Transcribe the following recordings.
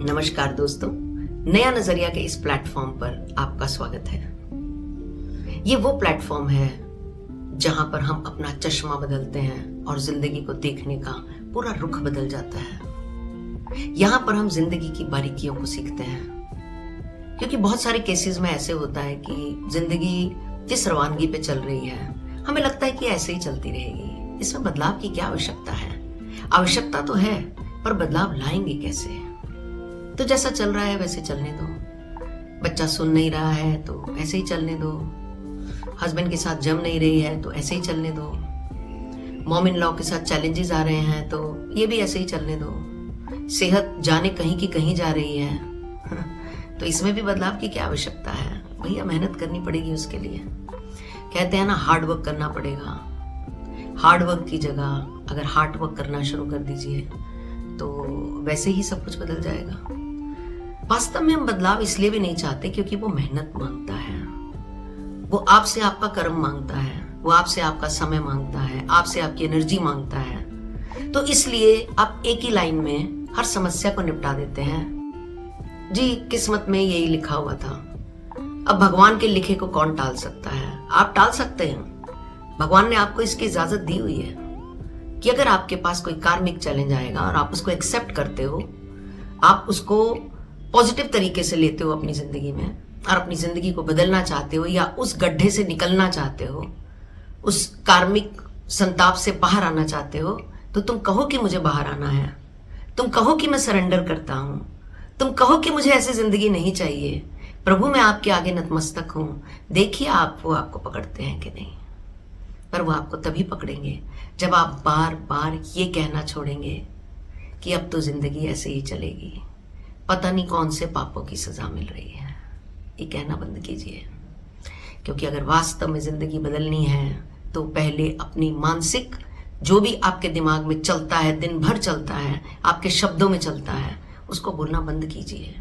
नमस्कार दोस्तों, नया नजरिया के इस प्लेटफॉर्म पर आपका स्वागत है। ये वो प्लेटफॉर्म है जहां पर हम अपना चश्मा बदलते हैं और जिंदगी को देखने का पूरा रुख बदल जाता है। यहाँ पर हम जिंदगी की बारीकियों को सीखते हैं, क्योंकि बहुत सारे केसेस में ऐसे होता है कि जिंदगी जिस रवानगी पे चल रही है हमें लगता है कि ऐसे ही चलती रहेगी, इसमें बदलाव की क्या आवश्यकता है। आवश्यकता तो है, पर बदलाव लाएंगे कैसे। तो जैसा चल रहा है वैसे चलने दो। बच्चा सुन नहीं रहा है तो ऐसे ही चलने दो। हस्बैंड के साथ जम नहीं रही है तो ऐसे ही चलने दो। मॉम इन लॉ के साथ चैलेंजेस आ रहे हैं तो ये भी ऐसे ही चलने दो। सेहत जाने कहीं की कहीं जा रही है तो इसमें भी बदलाव की क्या आवश्यकता है। भैया मेहनत करनी पड़ेगी उसके लिए। कहते हैं ना, हार्ड वर्क करना पड़ेगा। हार्ड वर्क की जगह अगर हार्ड वर्क करना शुरू कर दीजिए तो वैसे ही सब कुछ बदल जाएगा। वास्तव में हम बदलाव इसलिए भी नहीं चाहते क्योंकि वो मेहनत मांगता है, वो आपसे आपका कर्म मांगता है, वो आपसे आपका समय मांगता है, आपसे आपकी एनर्जी मांगता है। तो इसलिए आप एक ही लाइन में हर समस्या को निपटा देते हैं। जी, किस्मत में यही लिखा हुआ था। अब भगवान के लिखे को कौन टाल सकता है। आप टाल सकते हैं। भगवान ने आपको इसकी इजाजत दी हुई है कि अगर आपके पास कोई कार्मिक चैलेंज आएगा और आप उसको एक्सेप्ट करते हो, आप उसको पॉजिटिव तरीके से लेते हो अपनी जिंदगी में और अपनी जिंदगी को बदलना चाहते हो या उस गड्ढे से निकलना चाहते हो, उस कार्मिक संताप से बाहर आना चाहते हो, तो तुम कहो कि मुझे बाहर आना है। तुम कहो कि मैं सरेंडर करता हूं। तुम कहो कि मुझे ऐसी जिंदगी नहीं चाहिए। प्रभु, मैं आपके आगे नतमस्तक हूं। देखिए वो आपको पकड़ते हैं कि नहीं। पर वो आपको तभी पकड़ेंगे जब आप बार बार ये कहना छोड़ेंगे कि अब तो जिंदगी ऐसे ही चलेगी, पता नहीं कौन से पापों की सजा मिल रही है। ये कहना बंद कीजिए, क्योंकि अगर वास्तव में जिंदगी बदलनी है तो पहले अपनी मानसिक जो भी आपके दिमाग में चलता है, दिन भर चलता है, आपके शब्दों में चलता है, उसको बोलना बंद कीजिए।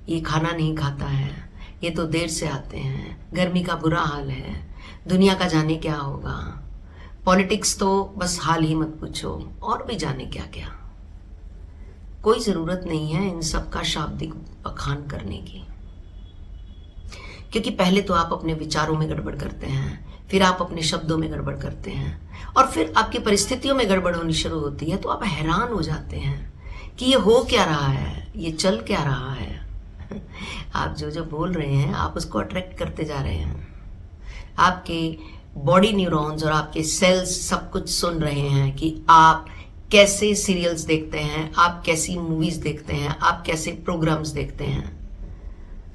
ये खाना नहीं खाता है, ये तो देर से आते हैं, गर्मी का बुरा हाल है, दुनिया का जाने क्या होगा, पॉलिटिक्स तो बस हाल ही मत पूछो, और भी जाने क्या क्या। कोई जरूरत नहीं है इन सब का शाब्दिक बखान करने की, क्योंकि पहले तो आप अपने विचारों में गड़बड़ करते हैं, फिर आप अपने शब्दों में गड़बड़ करते हैं, और फिर आपकी परिस्थितियों में गड़बड़ होनी शुरू होती है। तो आप हैरान हो जाते हैं कि ये हो क्या रहा है, ये चल क्या रहा है। आप जो जो बोल रहे हैं आप उसको अट्रैक्ट करते जा रहे हैं। आपके बॉडी न्यूरॉन्स और आपके सेल्स सब कुछ सुन रहे हैं कि आप कैसे सीरियल्स देखते हैं, आप कैसी मूवीज देखते हैं, आप कैसे प्रोग्राम्स देखते हैं,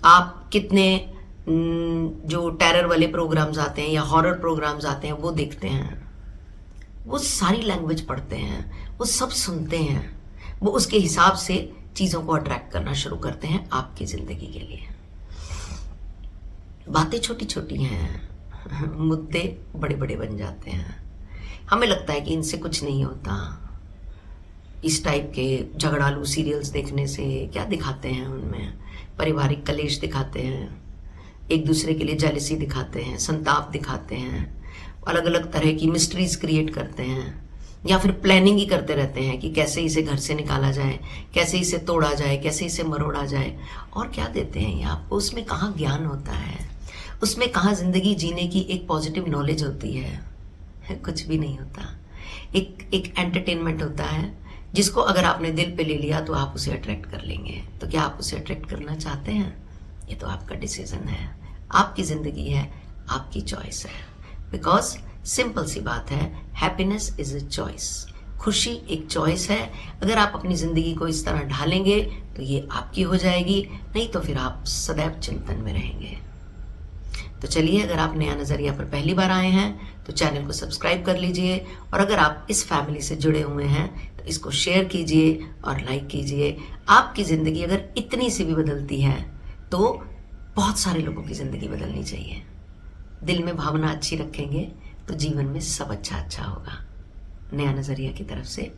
आप कितने जो टेरर वाले प्रोग्राम्स आते हैं या हॉरर प्रोग्राम्स आते हैं वो देखते हैं। वो सारी लैंग्वेज पढ़ते हैं, वो सब सुनते हैं, वो उसके हिसाब से चीजों को अट्रैक्ट करना शुरू करते हैं आपकी जिंदगी के लिए। बातें छोटी छोटी हैं, मुद्दे बड़े बड़े बन जाते हैं। हमें लगता है कि इनसे कुछ नहीं होता। इस टाइप के झगड़ालू सीरियल्स देखने से क्या दिखाते हैं, उनमें पारिवारिक कलेश दिखाते हैं, एक दूसरे के लिए जेलसी दिखाते हैं, संताप दिखाते हैं, अलग अलग तरह की मिस्ट्रीज क्रिएट करते हैं, या फिर प्लानिंग ही करते रहते हैं कि कैसे इसे घर से निकाला जाए, कैसे इसे तोड़ा जाए, कैसे इसे मरोड़ा जाए। और क्या देते हैं ये आपको। उसमें कहाँ ज्ञान होता है, उसमें कहाँ जिंदगी जीने की एक पॉजिटिव नॉलेज होती है। कुछ भी नहीं होता। एक एंटरटेनमेंट होता है जिसको अगर आपने दिल पे ले लिया तो आप उसे अट्रैक्ट कर लेंगे। तो क्या आप उसे अट्रैक्ट करना चाहते हैं? ये तो आपका डिसीजन है, आपकी जिंदगी है, आपकी चॉइस है। बिकॉज सिंपल सी बात है, हैप्पीनेस इज अ चॉइस। खुशी एक चॉइस है। अगर आप अपनी जिंदगी को इस तरह ढालेंगे तो ये आपकी हो जाएगी, नहीं तो फिर आप सदैव चिंतन में रहेंगे। तो चलिए, अगर आप नया नजरिया पर पहली बार आए हैं तो चैनल को सब्सक्राइब कर लीजिए, और अगर आप इस फैमिली से जुड़े हुए हैं तो इसको शेयर कीजिए और लाइक कीजिए। आपकी जिंदगी अगर इतनी सी भी बदलती है तो बहुत सारे लोगों की जिंदगी बदलनी चाहिए। दिल में भावना अच्छी रखेंगे तो जीवन में सब अच्छा अच्छा होगा। नया नजरिया की तरफ से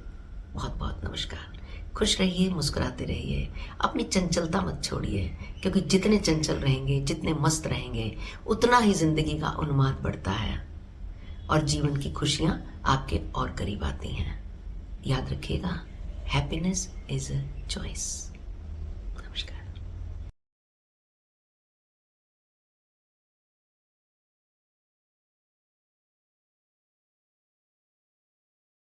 बहुत बहुत नमस्कार। खुश रहिए, मुस्कुराते रहिए, अपनी चंचलता मत छोड़िए, क्योंकि जितने चंचल रहेंगे, जितने मस्त रहेंगे, उतना ही जिंदगी का उन्माद बढ़ता है और जीवन की खुशियां आपके और करीब आती हैं। याद रखिएगा, हैप्पीनेस इज अ चॉइस।